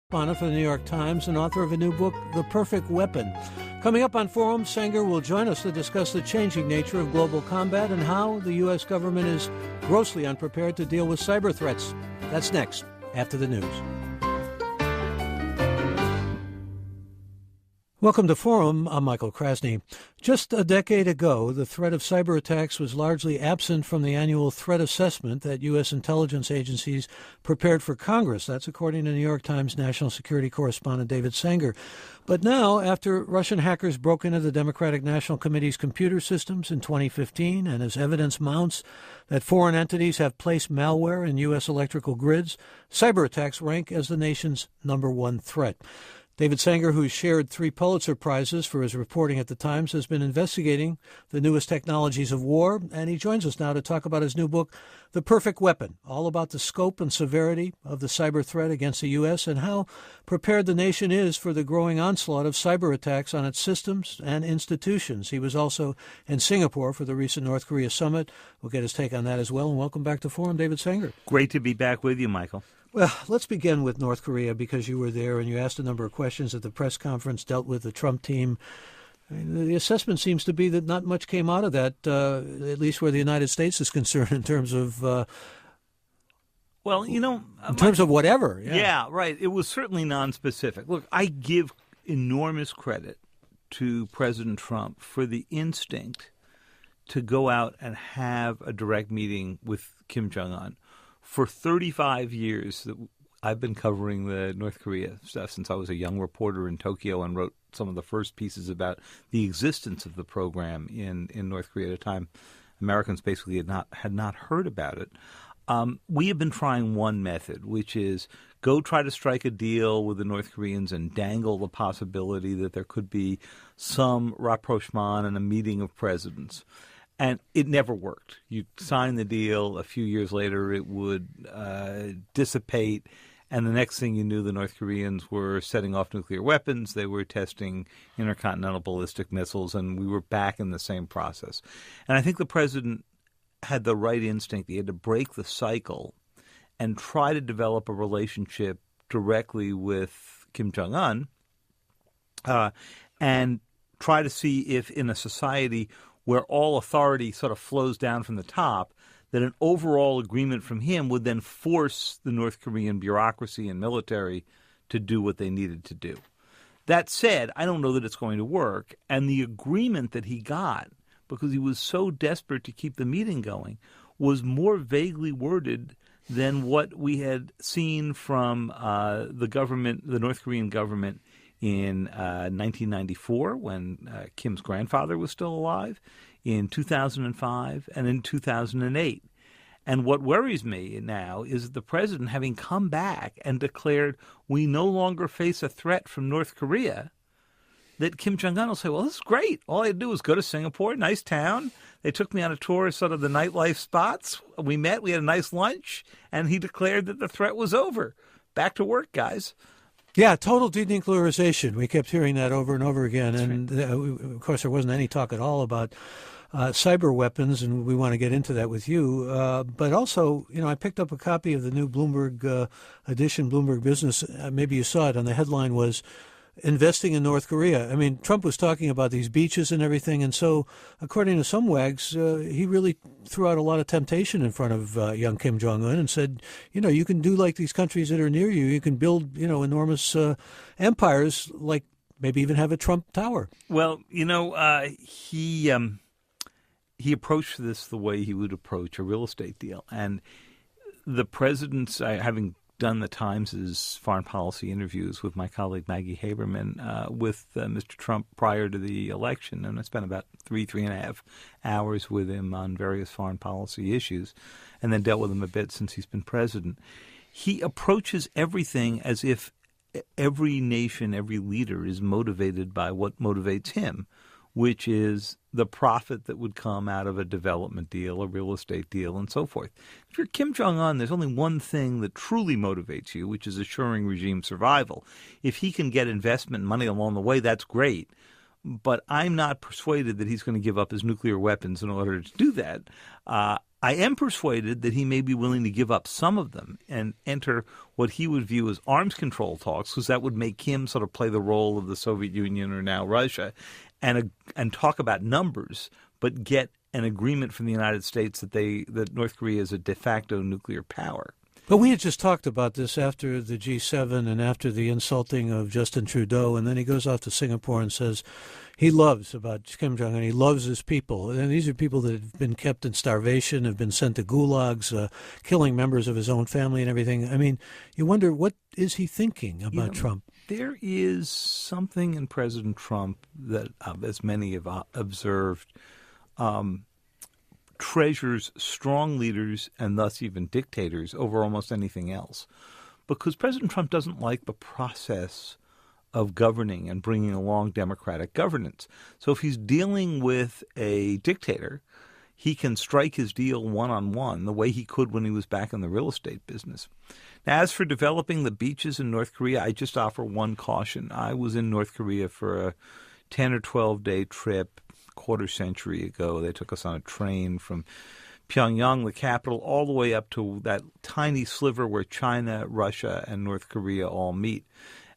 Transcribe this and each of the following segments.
correspondent for the New York Times and author of a new book, The Perfect Weapon. Coming up on Forum, Sanger will join us to discuss the changing nature of global combat and how the U.S. government is grossly unprepared to deal with cyber threats. That's next, after the news. Welcome to Forum. I'm Michael Krasny. Just a decade ago, the threat of cyber attacks was largely absent from the annual threat assessment that U.S. intelligence agencies prepared for Congress. That's according to New York Times national security correspondent David Sanger. But now, after Russian hackers broke into the Democratic National Committee's computer systems in 2015, and as evidence mounts that foreign entities have placed malware in U.S. electrical grids, cyber attacks rank as the nation's number one threat. David Sanger, who's shared 3 Pulitzer Prizes for his reporting at the Times, has been investigating the newest technologies of war, and he joins us now to talk about his new book, The Perfect Weapon, all about the scope and severity of the cyber threat against the U.S. and how prepared the nation is for the growing onslaught of cyber attacks on its systems and institutions. He was also in Singapore for the recent North Korea summit. We'll get his take on that as well, and welcome back to Forum, David Sanger. Great to be back with you, Michael. Well, let's begin with North Korea because you were there and you asked a number of questions at the press conference, dealt with the Trump team. I mean, the assessment seems to be that not much came out of that, at least where the United States is concerned in terms of in terms of whatever. Yeah, right. It was certainly nonspecific. Look, I give enormous credit to President Trump for the instinct to go out and have a direct meeting with Kim Jong-un. For 35 years, that I've been covering the North Korea stuff since I was a young reporter in Tokyo and wrote some of the first pieces about the existence of the program in North Korea at a time Americans basically had not heard about it. We have been trying one method, which is go try to strike a deal with the North Koreans and dangle the possibility that there could be some rapprochement and a meeting of presidents. And it never worked. You sign the deal, a few years later it would dissipate, and the next thing you knew, the North Koreans were setting off nuclear weapons, they were testing intercontinental ballistic missiles, and we were back in the same process. And I think the president had the right instinct. He had to break the cycle and try to develop a relationship directly with Kim Jong-un and try to see if in a society where all authority sort of flows down from the top, that an overall agreement from him would then force the North Korean bureaucracy and military to do what they needed to do. That said, I don't know that it's going to work. And the agreement that he got, because he was so desperate to keep the meeting going, was more vaguely worded than what we had seen from the North Korean government in 1994 when Kim's grandfather was still alive, in 2005, and in 2008. And what worries me now is that the president, having come back and declared we no longer face a threat from North Korea, that Kim Jong-un will say, well, this is great. All I had to do was go to Singapore, nice town. They took me on a tour of sort of the nightlife spots. We met, we had a nice lunch, and he declared that the threat was over. Back to work, guys. Yeah, total denuclearization. We kept hearing that over and over again. That's and right. Of course, there wasn't any talk at all about cyber weapons, and we want to get into that with you. But also, I picked up a copy of the new Bloomberg edition, Bloomberg Business. Maybe you saw it, and the headline was, investing in North Korea. I mean, Trump was talking about these beaches and everything, and so, according to some wags, he really threw out a lot of temptation in front of young Kim Jong-un and said, you can do like these countries that are near you. You can build, enormous empires, like maybe even have a Trump Tower. Well, he approached this the way he would approach a real estate deal. And the president's, having done the Times' foreign policy interviews with my colleague Maggie Haberman with Mr. Trump prior to the election, and I spent about 3.5 hours with him on various foreign policy issues, and then dealt with him a bit since he's been president. He approaches everything as if every nation, every leader is motivated by what motivates him, which is the profit that would come out of a development deal, a real estate deal, and so forth. If you're Kim Jong-un, there's only one thing that truly motivates you, which is assuring regime survival. If he can get investment and money along the way, that's great. But I'm not persuaded that he's going to give up his nuclear weapons in order to do that. I am persuaded that he may be willing to give up some of them and enter what he would view as arms control talks, because that would make him sort of play the role of the Soviet Union or now Russia, and talk about numbers, but get an agreement from the United States that North Korea is a de facto nuclear power. But we had just talked about this after the G7 and after the insulting of Justin Trudeau, and then he goes off to Singapore and says he loves about Kim Jong-un. He loves his people. And these are people that have been kept in starvation, have been sent to gulags, killing members of his own family and everything. I mean, you wonder, what is he thinking about Trump? There is something in President Trump that, as many have observed, treasures strong leaders and thus even dictators over almost anything else. Because President Trump doesn't like the process of governing and bringing along democratic governance. So if he's dealing with a dictator, he can strike his deal one-on-one the way he could when he was back in the real estate business. Now, as for developing the beaches in North Korea, I just offer one caution. I was in North Korea for a 10 or 12-day trip quarter century ago. They took us on a train from Pyongyang, the capital, all the way up to that tiny sliver where China, Russia, and North Korea all meet.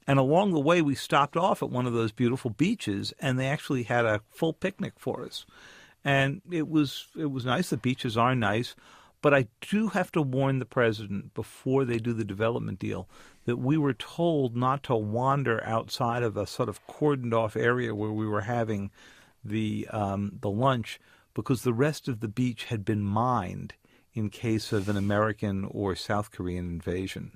And along the way, we stopped off at one of those beautiful beaches, and they actually had a full picnic for us. And it was nice. The beaches are nice. But I do have to warn the president before they do the development deal that we were told not to wander outside of a sort of cordoned off area where we were having the lunch, because the rest of the beach had been mined in case of an American or South Korean invasion.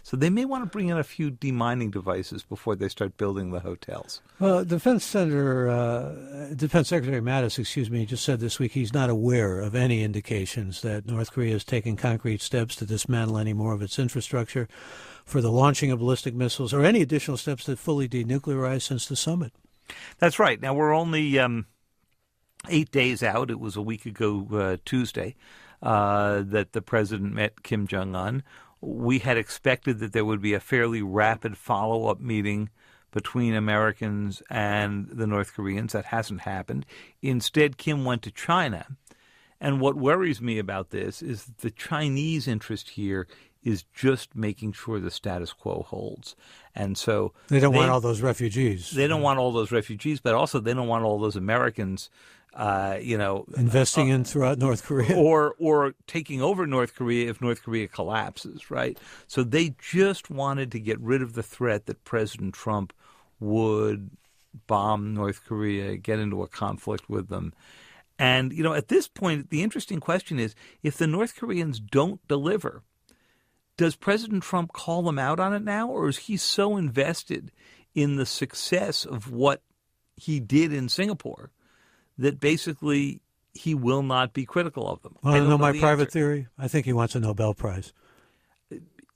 So they may want to bring in a few demining devices before they start building the hotels. Well, Defense Secretary Mattis, just said this week he's not aware of any indications that North Korea is taking concrete steps to dismantle any more of its infrastructure for the launching of ballistic missiles or any additional steps to fully denuclearize since the summit. That's right. Now, we're only 8 days out. It was a week ago Tuesday that the president met Kim Jong-un. We had expected that there would be a fairly rapid follow-up meeting between Americans and the North Koreans. That hasn't happened. Instead, Kim went to China. And what worries me about this is that the Chinese interest here is just making sure the status quo holds. And so they don't want all those refugees. They don't want all those refugees, but also they don't want all those Americans investing in throughout North Korea, or taking over North Korea if North Korea collapses, right? So they just wanted to get rid of the threat that President Trump would bomb North Korea, get into a conflict with them. And, at this point, the interesting question is, if the North Koreans don't deliver, does President Trump call them out on it now, or is he so invested in the success of what he did in Singapore that basically he will not be critical of them? Want to know my private theory? I think he wants a Nobel Prize.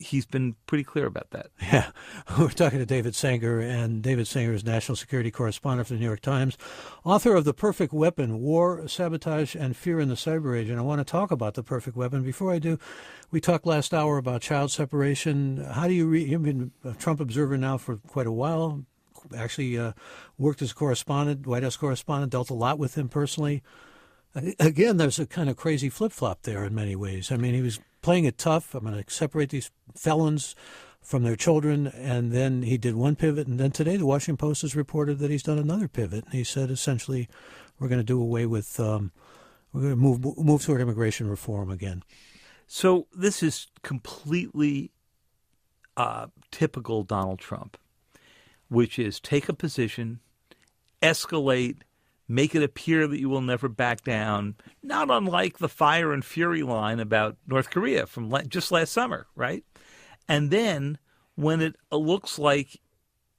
He's been pretty clear about that. Yeah. We're talking to David Sanger, and David Sanger is national security correspondent for the New York Times, author of The Perfect Weapon, War, Sabotage, and Fear in the Cyber Age. And I want to talk about The Perfect Weapon. Before I do, we talked last hour about child separation. How do you you've been a Trump observer now for quite a while, actually worked as a correspondent, White House correspondent, dealt a lot with him personally. Again, there's a kind of crazy flip-flop there in many ways. I mean, he was playing it tough. I'm going to separate these felons from their children, and then he did one pivot, and then today the Washington Post has reported that he's done another pivot. And he said, essentially, we're going to do away with, we're going to move toward immigration reform again. So this is completely typical Donald Trump, which is take a position, escalate, make it appear that you will never back down, not unlike the fire and fury line about North Korea from just last summer, right? And then when it looks like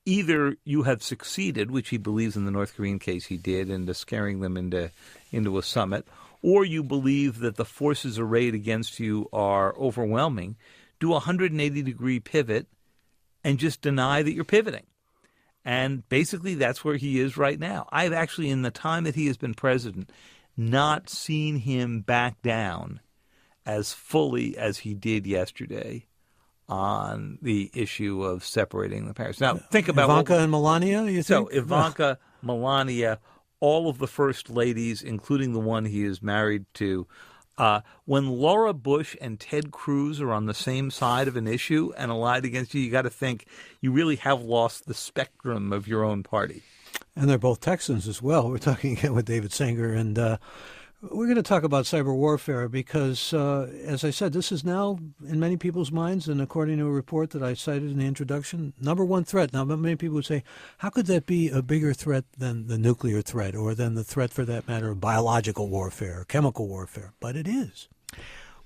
either you have succeeded, which he believes in the North Korean case he did, into scaring them into a summit, or you believe that the forces arrayed against you are overwhelming, do a 180-degree pivot and just deny that you're pivoting. And basically, that's where he is right now. I've actually, in the time that he has been president, not seen him back down as fully as he did yesterday on the issue of separating the parents. Now, think about Ivanka and Melania, you think? So, Ivanka, Melania, all of the first ladies, including the one he is married to, When Laura Bush and Ted Cruz are on the same side of an issue and allied against you, you got to think you really have lost the spectrum of your own party. And they're both Texans as well. We're talking again with David Sanger, and we're going to talk about cyber warfare because, as I said, this is now in many people's minds, and according to a report that I cited in the introduction, number one threat. Now, many people would say, how could that be a bigger threat than the nuclear threat or than the threat, for that matter, of biological warfare or chemical warfare? But it is.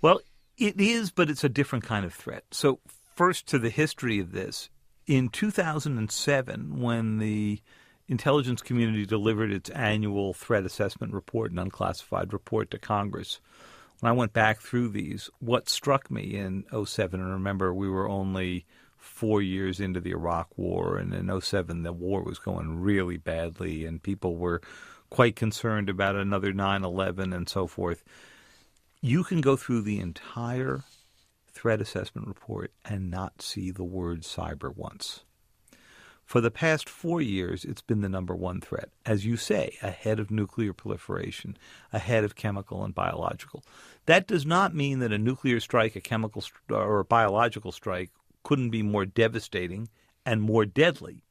Well, it is, but it's a different kind of threat. So first, to the history of this. In 2007, when the intelligence community delivered its annual threat assessment report and unclassified report to Congress, when I went back through these, what struck me in 2007, and remember we were only 4 years into the Iraq War, and in 2007 the war was going really badly, and people were quite concerned about another 9/11 and so forth. You can go through the entire threat assessment report and not see the word cyber once. For the past 4 years, it's been the number one threat, as you say, ahead of nuclear proliferation, ahead of chemical and biological. That does not mean that a nuclear strike, a chemical or a biological strike couldn't be more devastating and more deadly.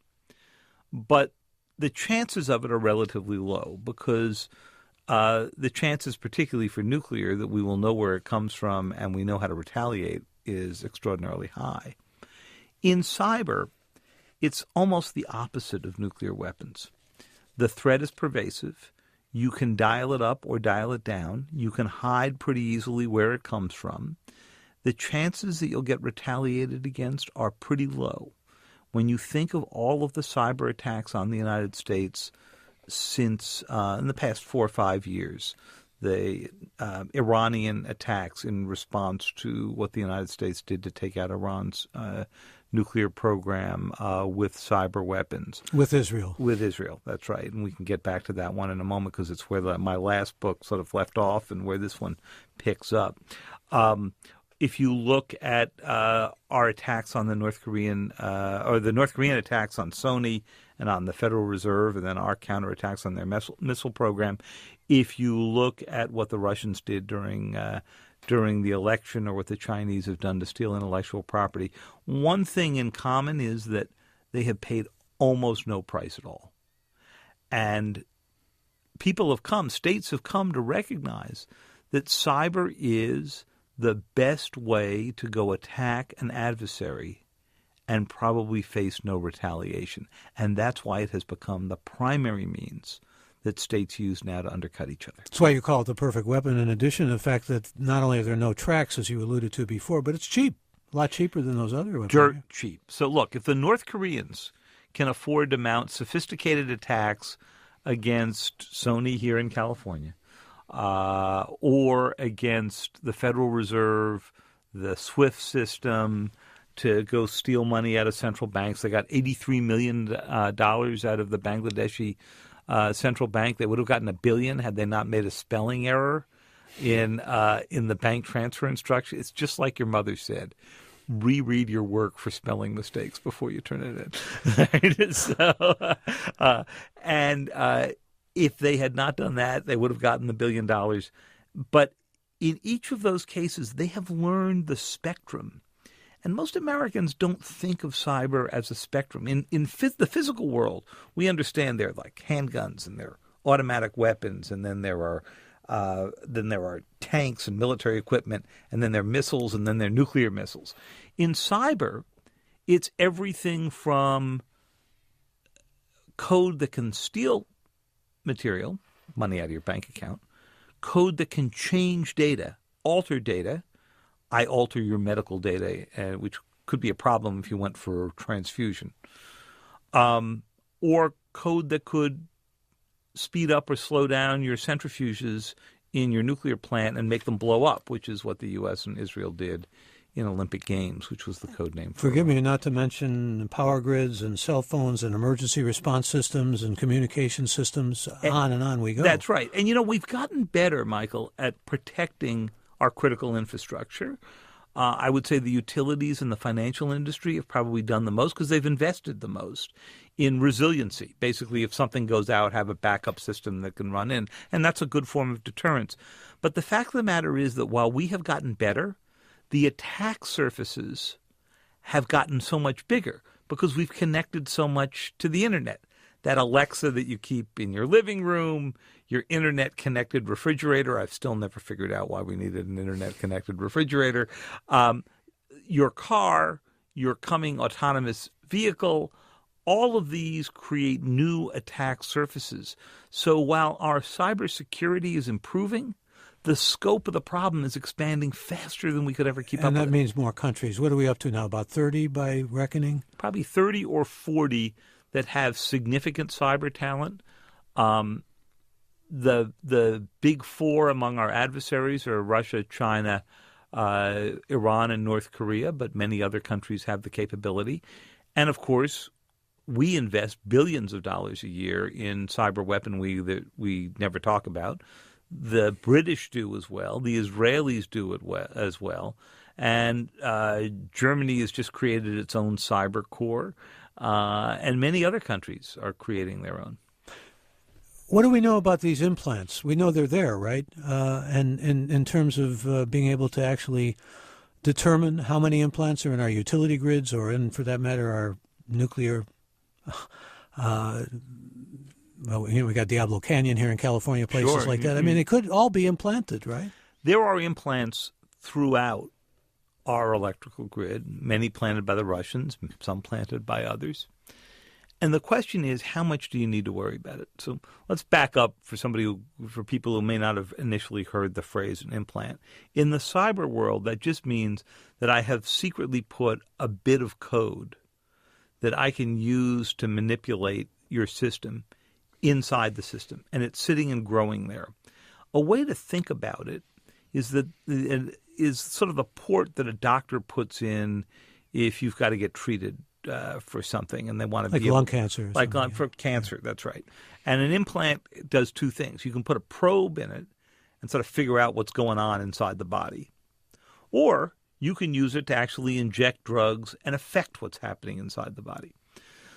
But the chances of it are relatively low because the chances, particularly for nuclear, that we will know where it comes from and we know how to retaliate is extraordinarily high. In cyber, it's almost the opposite of nuclear weapons. The threat is pervasive. You can dial it up or dial it down. You can hide pretty easily where it comes from. The chances that you'll get retaliated against are pretty low. When you think of all of the cyber attacks on the United States since in the past 4 or 5 years, the Iranian attacks in response to what the United States did to take out Iran's nuclear program with cyber weapons. With Israel, that's right. And we can get back to that one in a moment because it's where my last book sort of left off and where this one picks up. If you look at our attacks on the North Korean or the North Korean attacks on Sony and on the Federal Reserve and then our counterattacks on their missile program, if you look at what the Russians did during the election or what the Chinese have done to steal intellectual property, one thing in common is that they have paid almost no price at all. And states have come to recognize that cyber is the best way to go attack an adversary and probably face no retaliation. And that's why it has become the primary means that states use now to undercut each other. That's why you call it the perfect weapon, in addition to the fact that not only are there no tracks, as you alluded to before, but it's cheap, a lot cheaper than those other weapons. Dirt cheap. So look, if the North Koreans can afford to mount sophisticated attacks against Sony here in California, or against the Federal Reserve, the SWIFT system, to go steal money out of central banks. They got $83 million out of the Bangladeshi central bank. They would have gotten $1 billion had they not made a spelling error in the bank transfer instruction. It's just like your mother said. Reread your work for spelling mistakes before you turn it in. So, if they had not done that, they would have gotten the $1 billion. But in each of those cases, they have learned the spectrum. And most Americans don't think of cyber as a spectrum. In the physical world, we understand there are like handguns and there are automatic weapons, and then there are tanks and military equipment, and then there are missiles, and then there are nuclear missiles. In cyber, it's everything from code that can steal material, money out of your bank account, code that can change data, alter data. I alter your medical data, which could be a problem if you went for transfusion, or code that could speed up or slow down your centrifuges in your nuclear plant and make them blow up, which is what the U.S. and Israel did in Olympic Games, which was the code name for Forgive me, not to mention power grids and cell phones and emergency response systems and communication systems, on and on we go. That's right. And, we've gotten better, Michael, at protecting our critical infrastructure. I would say the utilities and the financial industry have probably done the most because they've invested the most in resiliency. Basically, if something goes out, have a backup system that can run in. And that's a good form of deterrence. But the fact of the matter is that while we have gotten better, the attack surfaces have gotten so much bigger because we've connected so much to the internet. That Alexa that you keep in your living room, your internet-connected refrigerator. I've still never figured out why we needed an internet-connected refrigerator. Your car, your coming autonomous vehicle, all of these create new attack surfaces. So while our cybersecurity is improving, the scope of the problem is expanding faster than we could ever keep up with. And that means more countries. What are we up to now, about 30 by reckoning? Probably 30 or 40 that have significant cyber talent. The big four among our adversaries are Russia, China, Iran, and North Korea, but many other countries have the capability. And, of course, we invest billions of dollars a year in cyber weaponry that we never talk about. The British do as well. The Israelis do it as well. And Germany has just created its own cyber corps. And many other countries are creating their own. What do we know about these implants? We know they're there, right? And in terms of being able to actually determine how many implants are in our utility grids or in, for that matter, our nuclear. We got Diablo Canyon here in California, places like that. I mean, they could all be implanted, right? There are implants throughout our electrical grid, many planted by the Russians, some planted by others. And the question is, how much do you need to worry about it? So let's back up for people who may not have initially heard the phrase an implant. In the cyber world, that just means that I have secretly put a bit of code that I can use to manipulate your system inside the system, and it's sitting and growing there. A way to think about it is that it is sort of the port that a doctor puts in if you've got to get treated for something and they want to be lung cancer. For cancer, that's right. And an implant does two things. You can put a probe in it and sort of figure out what's going on inside the body. Or you can use it to actually inject drugs and affect what's happening inside the body.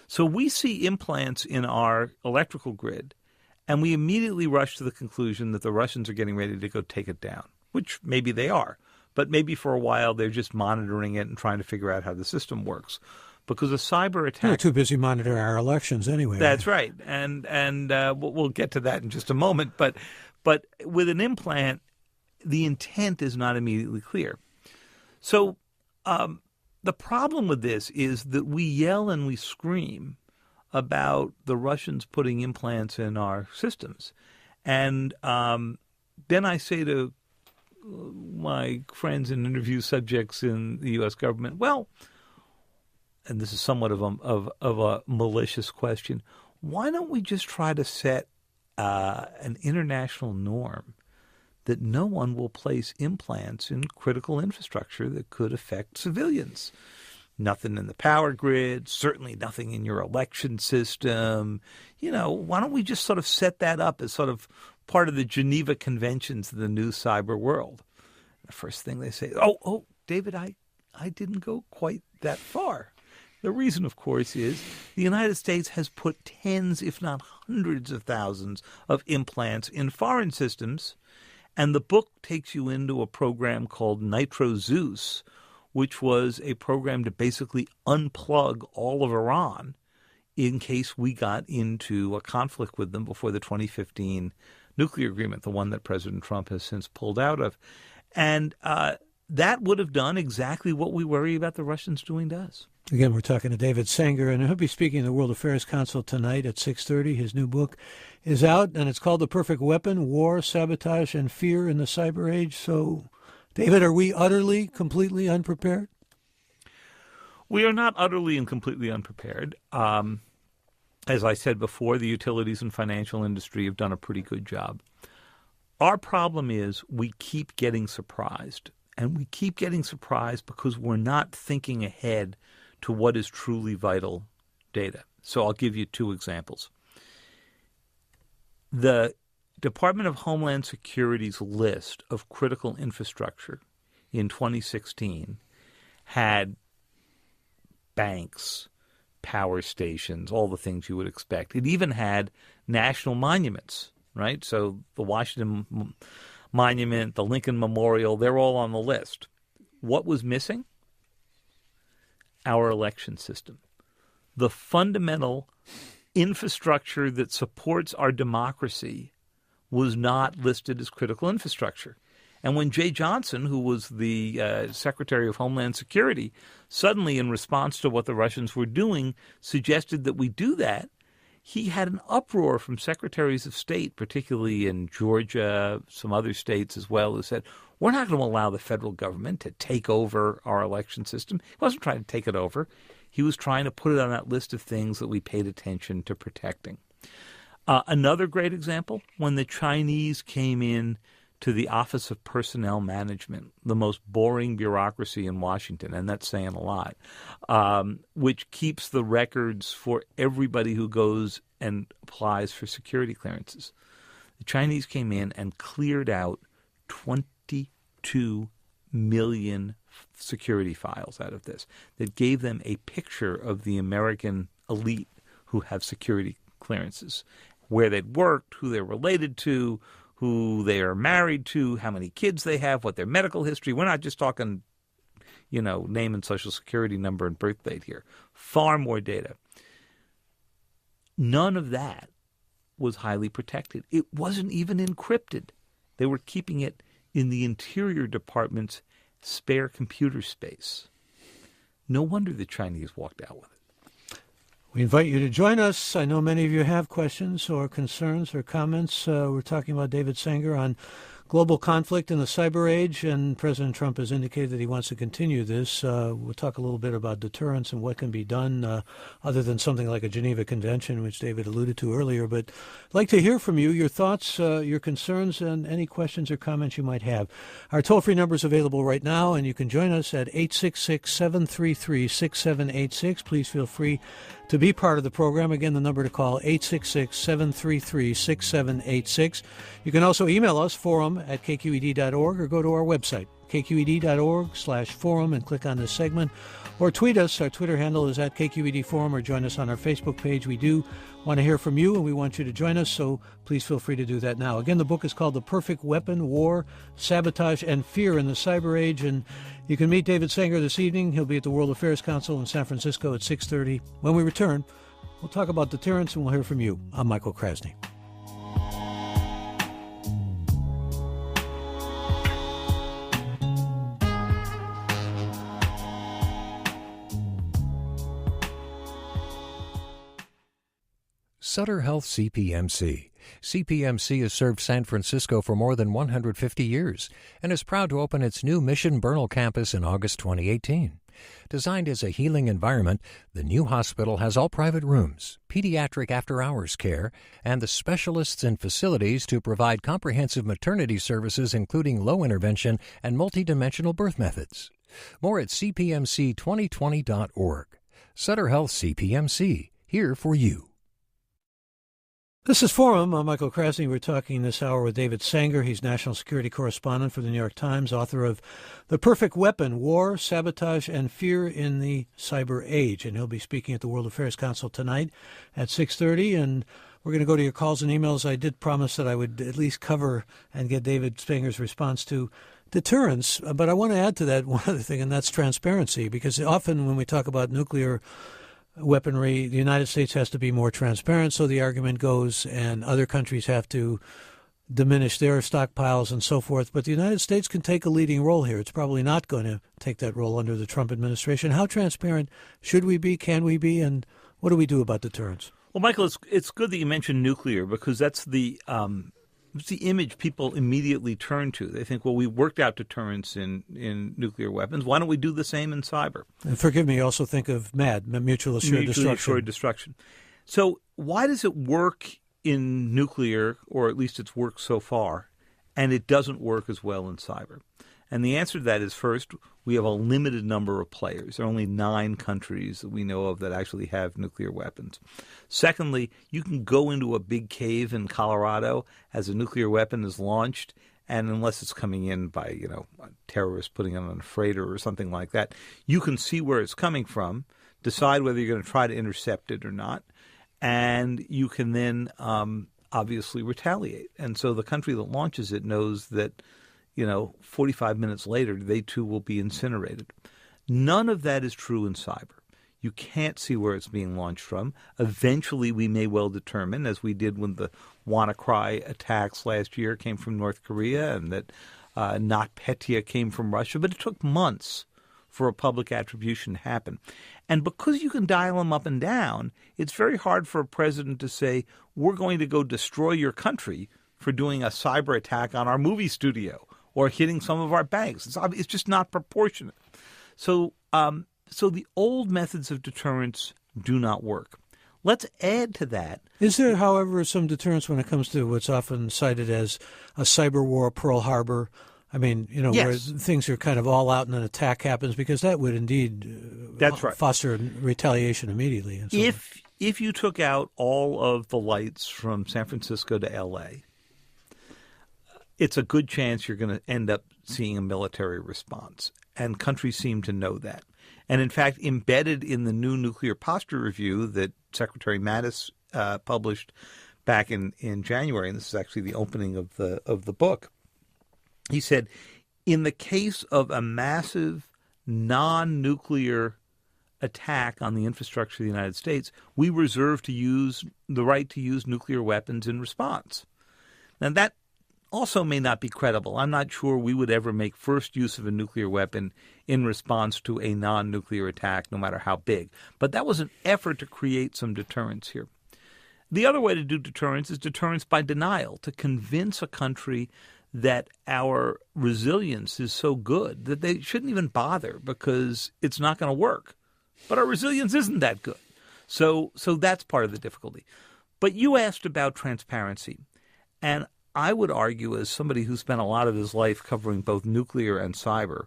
So we see implants in our electrical grid, and we immediately rush to the conclusion that the Russians are getting ready to go take it down, which maybe they are. But maybe for a while they're just monitoring it and trying to figure out how the system works. Because a cyber attack... They're too busy monitoring our elections anyway. That's right. And we'll get to that in just a moment. But with an implant, the intent is not immediately clear. So the problem with this is that we yell and we scream about the Russians putting implants in our systems. And then I say to my friends and interview subjects in the U.S. government, well, and this is somewhat of a malicious question, why don't we just try to set an international norm that no one will place implants in critical infrastructure that could affect civilians? Nothing in the power grid, certainly nothing in your election system. Why don't we just sort of set that up as sort of part of the Geneva Conventions of the new cyber world? The first thing they say, oh, David, I didn't go quite that far. The reason, of course, is the United States has put tens, if not hundreds of thousands of implants in foreign systems, and the book takes you into a program called Nitro Zeus, which was a program to basically unplug all of Iran in case we got into a conflict with them before the 2015 nuclear agreement, the one that President Trump has since pulled out of. And that would have done exactly what we worry about the Russians doing to us. Again, we're talking to David Sanger, and he'll be speaking at the World Affairs Council tonight at 6:30. His new book is out, and it's called The Perfect Weapon, War, Sabotage, and Fear in the Cyber Age. So, David, are we utterly, completely unprepared? We are not utterly and completely unprepared. As I said before, the utilities and financial industry have done a pretty good job. Our problem is we keep getting surprised, and we keep getting surprised because we're not thinking ahead to what is truly vital data. So I'll give you two examples. The Department of Homeland Security's list of critical infrastructure in 2016 had banks, power stations, all the things you would expect. It even had national monuments, right? So the Washington Monument, the Lincoln Memorial, they're all on the list. What was missing? Our election system. The fundamental infrastructure that supports our democracy was not listed as critical infrastructure. And when Jay Johnson, who was the Secretary of Homeland Security, suddenly, in response to what the Russians were doing, suggested that we do that, he had an uproar from secretaries of state, particularly in Georgia, some other states as well, who said, we're not going to allow the federal government to take over our election system. He wasn't trying to take it over. He was trying to put it on that list of things that we paid attention to protecting. Another great example, when the Chinese came in to the Office of Personnel Management, the most boring bureaucracy in Washington, and that's saying a lot, which keeps the records for everybody who goes and applies for security clearances. The Chinese came in and cleared out 22 million security files out of this that gave them a picture of the American elite who have security clearances, where they'd worked, who they're related to, who they are married to, how many kids they have, what their medical history. We're not just talking, name and social security number and birth date here. Far more data. None of that was highly protected. It wasn't even encrypted. They were keeping it in the Interior Department's spare computer space. No wonder the Chinese walked out with it. We invite you to join us. I know many of you have questions or concerns or comments. We're talking about David Sanger on global conflict in the cyber age, and President Trump has indicated that he wants to continue this. We'll talk a little bit about deterrence and what can be done other than something like a Geneva Convention, which David alluded to earlier. But I'd like to hear from you, your thoughts, your concerns, and any questions or comments you might have. Our toll-free number is available right now, and you can join us at 866-733-6786. Please feel free to be part of the program. Again, the number to call, 866-733-6786. You can also email us, forum@kqed.org, or go to our website, kqed.org/forum, and click on this segment. Or tweet us. Our Twitter handle is @KQED Forum, or join us on our Facebook page. We do want to hear from you, and we want you to join us, so please feel free to do that now. Again, the book is called The Perfect Weapon: War, Sabotage, and Fear in the Cyber Age, and you can meet David Sanger this evening. He'll be at the World Affairs Council in San Francisco at 6:30. When we return, we'll talk about deterrence, and we'll hear from you. I'm Michael Krasny. Sutter Health CPMC. CPMC has served San Francisco for more than 150 years and is proud to open its new Mission Bernal campus in August 2018. Designed as a healing environment, the new hospital has all private rooms, pediatric after-hours care, and the specialists and facilities to provide comprehensive maternity services including low-intervention and multidimensional birth methods. More at cpmc2020.org. Sutter Health CPMC, here for you. This is Forum. I'm Michael Krasny. We're talking this hour with David Sanger. He's national security correspondent for the New York Times, author of The Perfect Weapon: War, Sabotage, and Fear in the Cyber Age. And he'll be speaking at the World Affairs Council tonight at 6:30. And we're going to go to your calls and emails. I did promise that I would at least cover and get David Sanger's response to deterrence. But I want to add to that one other thing, and that's transparency, because often when we talk about nuclear weaponry, the United States has to be more transparent, so the argument goes, and other countries have to diminish their stockpiles and so forth. But the United States can take a leading role here. It's probably not going to take that role under the Trump administration. How transparent should we be, can we be, and what do we do about deterrence? Well, Michael, it's good that you mentioned nuclear, because that's the image people immediately turn to. They think, well, we worked out deterrence in nuclear weapons. Why don't we do the same in cyber? And forgive me, also think of MAD, mutual assured destruction. So why does it work in nuclear, or at least it's worked so far, and it doesn't work as well in cyber? And the answer to that is, first, we have a limited number of players. There are only 9 countries that we know of that actually have nuclear weapons. Secondly, you can go into a big cave in Colorado as a nuclear weapon is launched, and unless it's coming in by, a terrorist putting it on a freighter or something like that, you can see where it's coming from, decide whether you're going to try to intercept it or not, and you can then obviously retaliate. And so the country that launches it knows that, 45 minutes later, they too will be incinerated. None of that is true in cyber. You can't see where it's being launched from. Eventually, we may well determine, as we did when the WannaCry attacks last year came from North Korea and that NotPetya came from Russia, but it took months for a public attribution to happen. And because you can dial them up and down, it's very hard for a president to say, we're going to go destroy your country for doing a cyber attack on our movie studio or hitting some of our banks. It's just not proportionate. So the old methods of deterrence do not work. Let's add to that. Is there, however, some deterrence when it comes to what's often cited as a cyber war, Pearl Harbor? I mean, Yes. where things are kind of all out and an attack happens, because that would indeed That's right. foster retaliation immediately. And so If you took out all of the lights from San Francisco to L.A., it's a good chance you're going to end up seeing a military response. And countries seem to know that. And in fact, embedded in the new nuclear posture review that Secretary Mattis published back in January, and this is actually the opening of the book, he said, in the case of a massive non-nuclear attack on the infrastructure of the United States, we reserve the right to use nuclear weapons in response. Now, that also may not be credible. I'm not sure we would ever make first use of a nuclear weapon in response to a non-nuclear attack, no matter how big. But that was an effort to create some deterrence here. The other way to do deterrence is deterrence by denial, to convince a country that our resilience is so good that they shouldn't even bother because it's not going to work. But our resilience isn't that good. So that's part of the difficulty. But you asked about transparency. And I would argue, as somebody who spent a lot of his life covering both nuclear and cyber,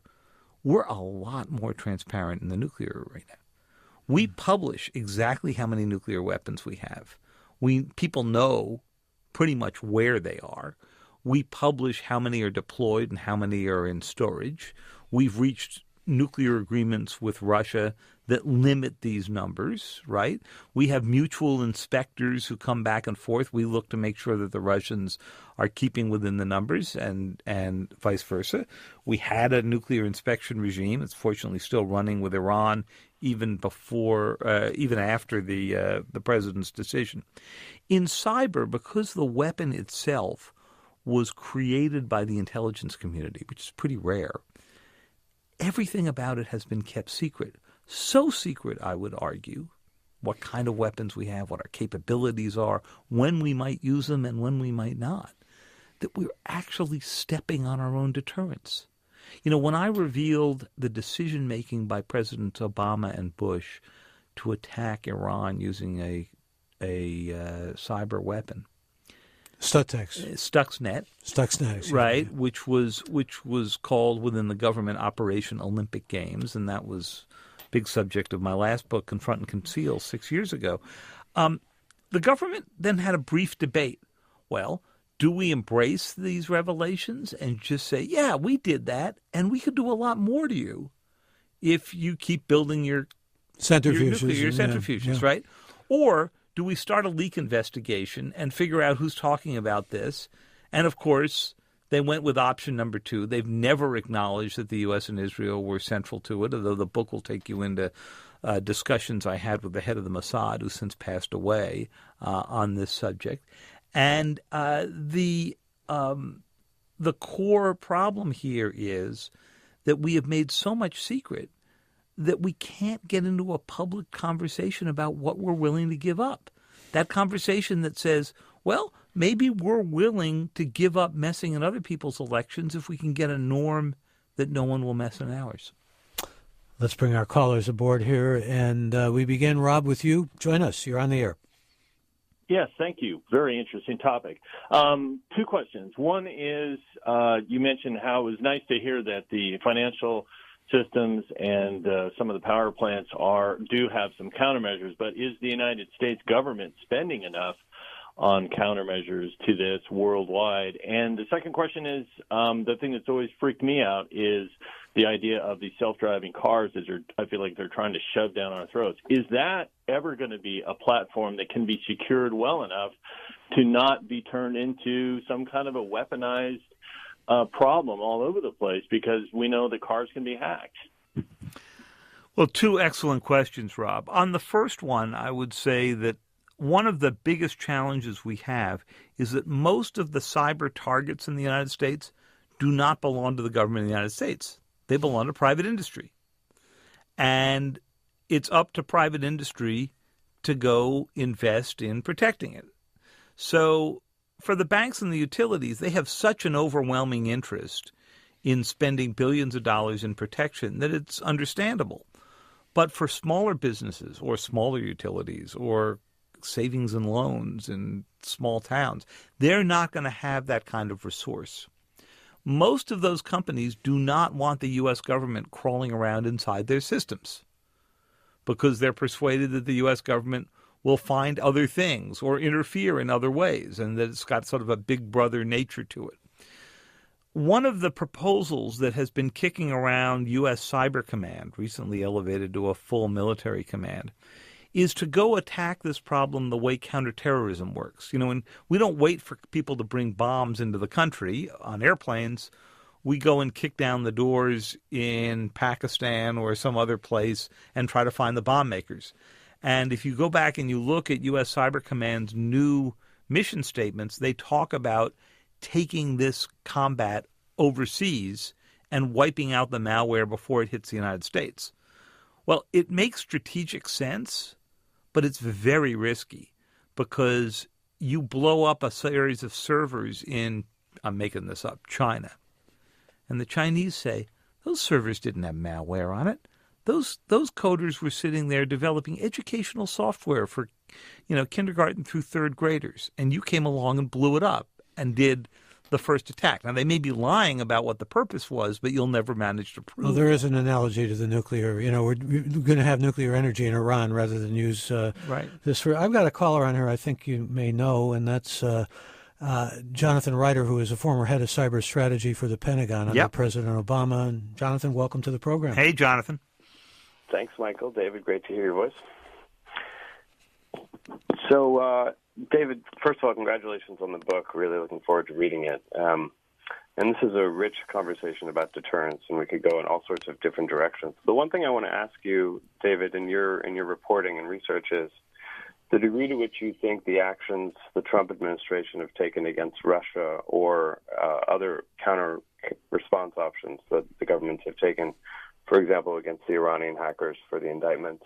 we're a lot more transparent in the nuclear arena. We publish exactly how many nuclear weapons we have. People know pretty much where they are. We publish how many are deployed and how many are in storage. We've reached nuclear agreements with Russia that limit these numbers, right? We have mutual inspectors who come back and forth. We look to make sure that the Russians are keeping within the numbers and vice versa. We had a nuclear inspection regime. It's fortunately still running with Iran even after the president's decision. In cyber, because the weapon itself was created by the intelligence community, which is pretty rare, everything about it has been kept secret. So secret, I would argue, what kind of weapons we have, what our capabilities are, when we might use them and when we might not, that we're actually stepping on our own deterrence. When I revealed the decision-making by Presidents Obama and Bush to attack Iran using a cyber weapon, Stuxnet, right? Which was called within the government Operation Olympic Games, and that was a big subject of my last book, Confront and Conceal, 6 years ago. The government then had a brief debate. Well, do we embrace these revelations and just say, yeah, we did that, and we could do a lot more to you if you keep building your centrifuges, right? Or do we start a leak investigation and figure out who's talking about this? And, of course, they went with option number 2. They've never acknowledged that the U.S. and Israel were central to it, although the book will take you into discussions I had with the head of the Mossad, who since passed away, on this subject. And the core problem here is that we have made so much secret that we can't get into a public conversation about what we're willing to give up. That conversation that says, well, maybe we're willing to give up messing in other people's elections if we can get a norm that no one will mess in ours. Let's bring our callers aboard here, and we begin, Rob, with you. Join us. You're on the air. Yes, thank you. Very interesting topic. 2 questions. One is you mentioned how it was nice to hear that the financial systems and some of the power plants do have some countermeasures, but is the United States government spending enough on countermeasures to this worldwide? And the second question is, the thing that's always freaked me out is the idea of these self-driving cars that I feel like they're trying to shove down our throats. Is that ever going to be a platform that can be secured well enough to not be turned into some kind of a weaponized problem all over the place? Because we know that cars can be hacked. Well, two excellent questions, Rob. On the first one, I would say that one of the biggest challenges we have is that most of the cyber targets in the United States do not belong to the government of the United States. They belong to private industry. And it's up to private industry to go invest in protecting it. So for the banks and the utilities, they have such an overwhelming interest in spending billions of dollars in protection that it's understandable. But for smaller businesses or smaller utilities or savings and loans in small towns, they're not going to have that kind of resource. Most of those companies do not want the U.S. government crawling around inside their systems because they're persuaded that the U.S. government will find other things or interfere in other ways, and that it's got sort of a big brother nature to it. One of the proposals that has been kicking around U.S. Cyber Command, recently elevated to a full military command, is to go attack this problem the way counterterrorism works. And we don't wait for people to bring bombs into the country on airplanes. We go and kick down the doors in Pakistan or some other place and try to find the bomb makers. And if you go back and you look at U.S. Cyber Command's new mission statements, they talk about taking this combat overseas and wiping out the malware before it hits the United States. Well, it makes strategic sense, but it's very risky because you blow up a series of servers in, I'm making this up, China. And the Chinese say, those servers didn't have malware on it. Those coders were sitting there developing educational software for, kindergarten through third graders. And you came along and blew it up and did the first attack. Now, they may be lying about what the purpose was, but you'll never manage to prove Well, there is an analogy to the nuclear. We're going to have nuclear energy in Iran rather than use this. I've got a caller on here I think you may know, and that's Jonathan Ryder, who is a former head of cyber strategy for the Pentagon under President Obama. And Jonathan, welcome to the program. Hey, Jonathan. Thanks, Michael. David, great to hear your voice. So, David, first of all, congratulations on the book. Really looking forward to reading it. And this is a rich conversation about deterrence, and we could go in all sorts of different directions. The one thing I want to ask you, David, in your reporting and research is the degree to which you think the actions the Trump administration have taken against Russia or other counter response options that the governments have taken, for example, against the Iranian hackers for the indictments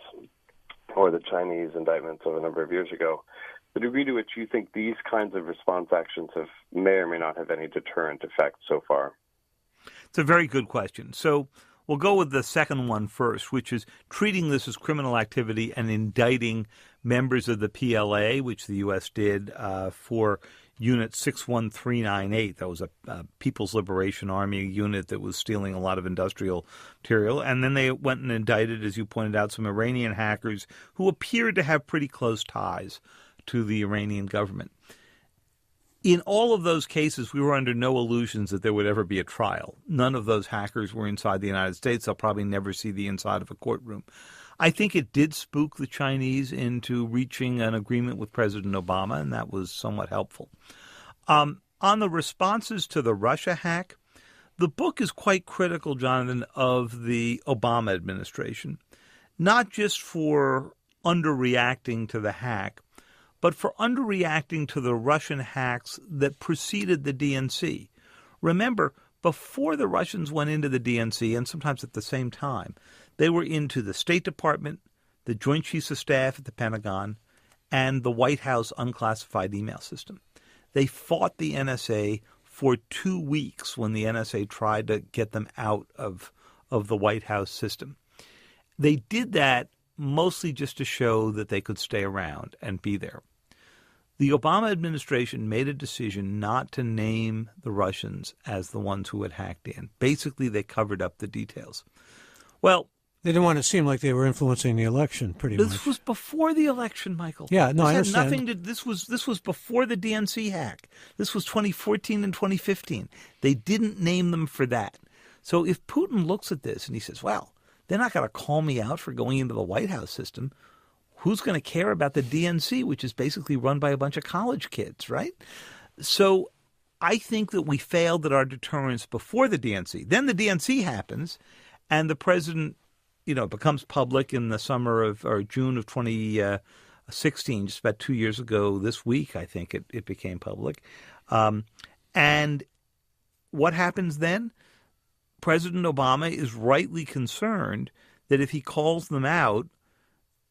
or the Chinese indictments of a number of years ago, the degree to which you think these kinds of response actions may or may not have any deterrent effect so far? It's a very good question. So we'll go with the second one first, which is treating this as criminal activity and indicting members of the PLA, which the U.S. did for Unit 61398. That was a People's Liberation Army unit that was stealing a lot of industrial material. And then they went and indicted, as you pointed out, some Iranian hackers who appeared to have pretty close ties to the Iranian government. In all of those cases, we were under no illusions that there would ever be a trial. None of those hackers were inside the United States. They'll probably never see the inside of a courtroom. I think it did spook the Chinese into reaching an agreement with President Obama, and that was somewhat helpful. On the responses to the Russia hack, the book is quite critical, Jonathan, of the Obama administration, not just for underreacting to the hack, but for underreacting to the Russian hacks that preceded the DNC. Remember, before the Russians went into the DNC, and sometimes at the same time, they were into the State Department, the Joint Chiefs of Staff at the Pentagon, and the White House unclassified email system. They fought the NSA for 2 weeks when the NSA tried to get them out of the White House system. They did that mostly just to show that they could stay around and be there. The Obama administration made a decision not to name the Russians as the ones who had hacked in. Basically, they covered up the details. Well, they didn't want to seem like they were influencing the election, pretty much. This was before the election, Michael. Yeah, no, I understand. This was before the DNC hack. This was 2014 and 2015. They didn't name them for that. So if Putin looks at this and he says, well, they're not going to call me out for going into the White House system, who's going to care about the DNC, which is basically run by a bunch of college kids, right? So I think that we failed at our deterrence before the DNC. Then the DNC happens, and the president, becomes public in the summer of or June of 2016, just about 2 years ago this week, I think it became public. And what happens then? President Obama is rightly concerned that if he calls them out,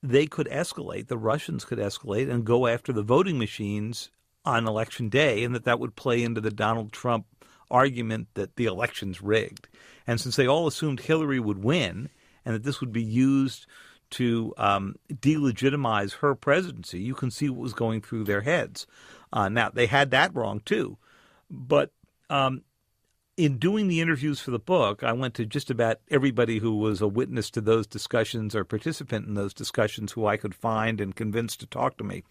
they could escalate, the Russians could escalate and go after the voting machines on Election Day, and that would play into the Donald Trump argument that the election's rigged. And since they all assumed Hillary would win and that this would be used to delegitimize her presidency, you can see what was going through their heads. Now, they had that wrong, too. But in doing the interviews for the book, I went to just about everybody who was a witness to those discussions or participant in those discussions who I could find and convince to talk to me.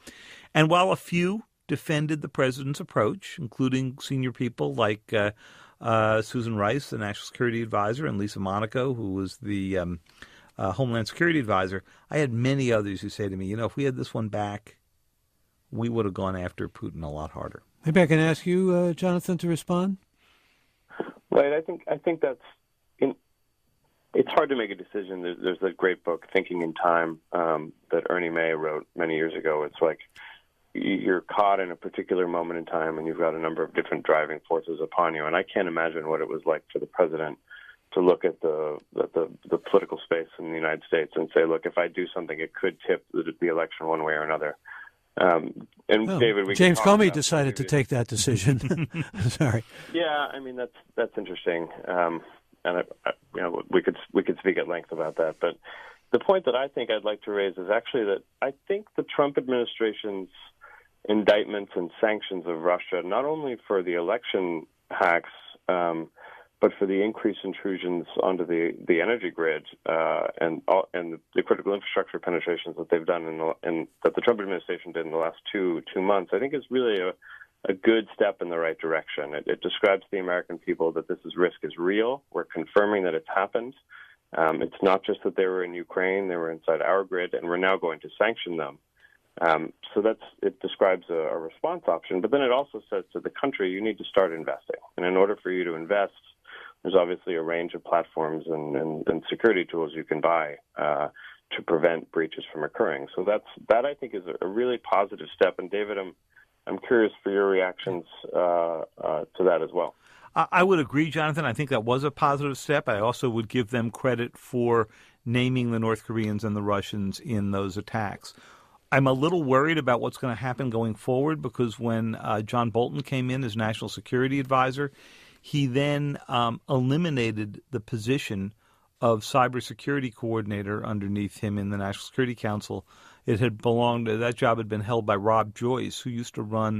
And while a few defended the president's approach, including senior people like Susan Rice, the National Security Advisor, and Lisa Monaco, who was the Homeland Security Advisor, I had many others who say to me, if we had this one back, we would have gone after Putin a lot harder. Maybe I can ask you, Jonathan, to respond? Right. I think that's it's hard to make a decision. There's a great book, Thinking in Time, that Ernie May wrote many years ago. It's like you're caught in a particular moment in time and you've got a number of different driving forces upon you. And I can't imagine what it was like for the president to look at the political space in the United States and say, look, if I do something, it could tip the election one way or another. David, James Comey decided to take that decision. Sorry. Yeah, I mean that's interesting, and we could speak at length about that. But the point that I think I'd like to raise is actually that I think the Trump administration's indictments and sanctions of Russia, not only for the election hacks, but for the increased intrusions onto the energy grid and the critical infrastructure penetrations that they've done and that the Trump administration did in the last two months, I think is really a good step in the right direction. It describes to the American people that this risk is real. We're confirming that it's happened. It's not just that they were in Ukraine; they were inside our grid, and we're now going to sanction them. So it describes a response option, but then it also says to the country, you need to start investing. And in order for you to invest, there's obviously a range of platforms and security tools you can buy to prevent breaches from occurring. So that I think is a really positive step. And David, I'm curious for your reactions to that as well. I would agree, Jonathan. I think that was a positive step. I also would give them credit for naming the North Koreans and the Russians in those attacks. I'm a little worried about what's going to happen going forward because when John Bolton came in as National Security Advisor, he then eliminated the position of cybersecurity coordinator underneath him in the National Security Council. That job had been held by Rob Joyce, who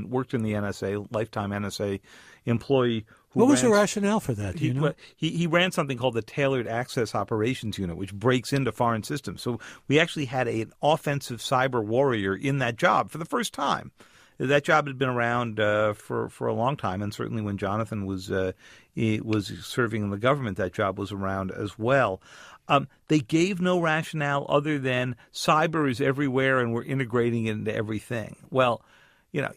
worked in the NSA, lifetime NSA employee. What was the rationale for that? Do you know? He ran something called the Tailored Access Operations Unit, which breaks into foreign systems. So we actually had an offensive cyber warrior in that job for the first time. That job had been around for a long time, and certainly when Jonathan was serving in the government, that job was around as well. They gave no rationale other than cyber is everywhere and we're integrating it into everything. Well,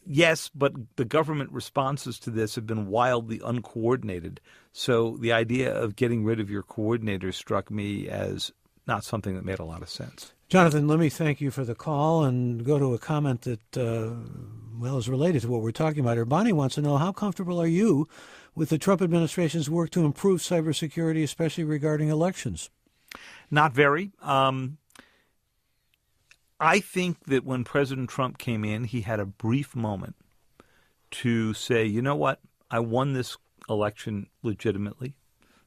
yes, but the government responses to this have been wildly uncoordinated. So the idea of getting rid of your coordinators struck me as not something that made a lot of sense. Jonathan, let me thank you for the call and go to a comment that, is related to what we're talking about here. Bonnie wants to know, how comfortable are you with the Trump administration's work to improve cybersecurity, especially regarding elections? Not very. I think that when President Trump came in, he had a brief moment to say, you know what, I won this election legitimately.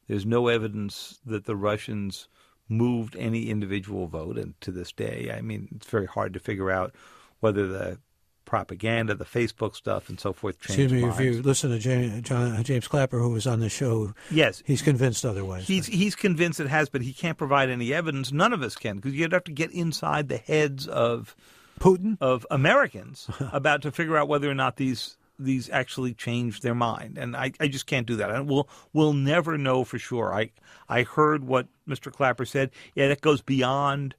There's no evidence that the Russians moved any individual vote, and to this day, I mean, it's very hard to figure out whether the propaganda, the Facebook stuff, and so forth changed minds. If you listen to James Clapper, who was on the show, yes, he's convinced otherwise. He's convinced it has, but he can't provide any evidence. None of us can, because you'd have to get inside the heads of Putin, of Americans, to figure out whether or not these these actually changed their mind, and I just can't do that. And we'll never know for sure. I heard what Mr. Clapper said. Yeah, that goes beyond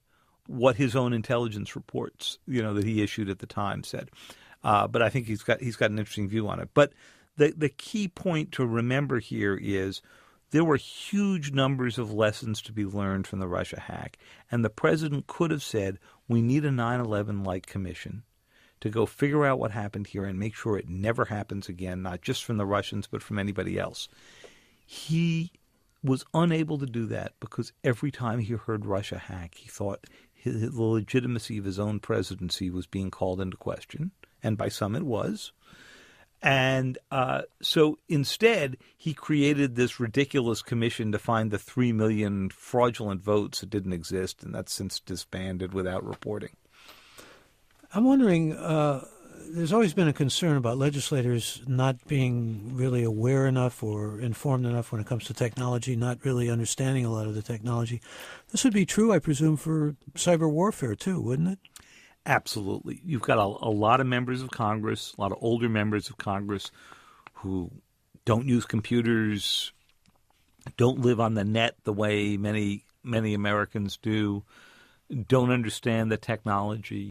what his own intelligence reports, that he issued at the time said. But I think he's got an interesting view on it. But the key point to remember here is there were huge numbers of lessons to be learned from the Russia hack, and the president could have said, we need a 9/11-like commission to go figure out what happened here and make sure it never happens again, not just from the Russians, but from anybody else. He was unable to do that because every time he heard Russia hack, he thought the legitimacy of his own presidency was being called into question, and by some it was. And so instead, he created this ridiculous commission to find the 3 million fraudulent votes that didn't exist, and that's since disbanded without reporting. I'm wondering, there's always been a concern about legislators not being really aware enough or informed enough when it comes to technology, not really understanding a lot of the technology. This would be true, I presume, for cyber warfare, too, wouldn't it? Absolutely. You've got a lot of members of Congress, a lot of older members of Congress who don't use computers, don't live on the net the way many Americans do, don't understand the technology.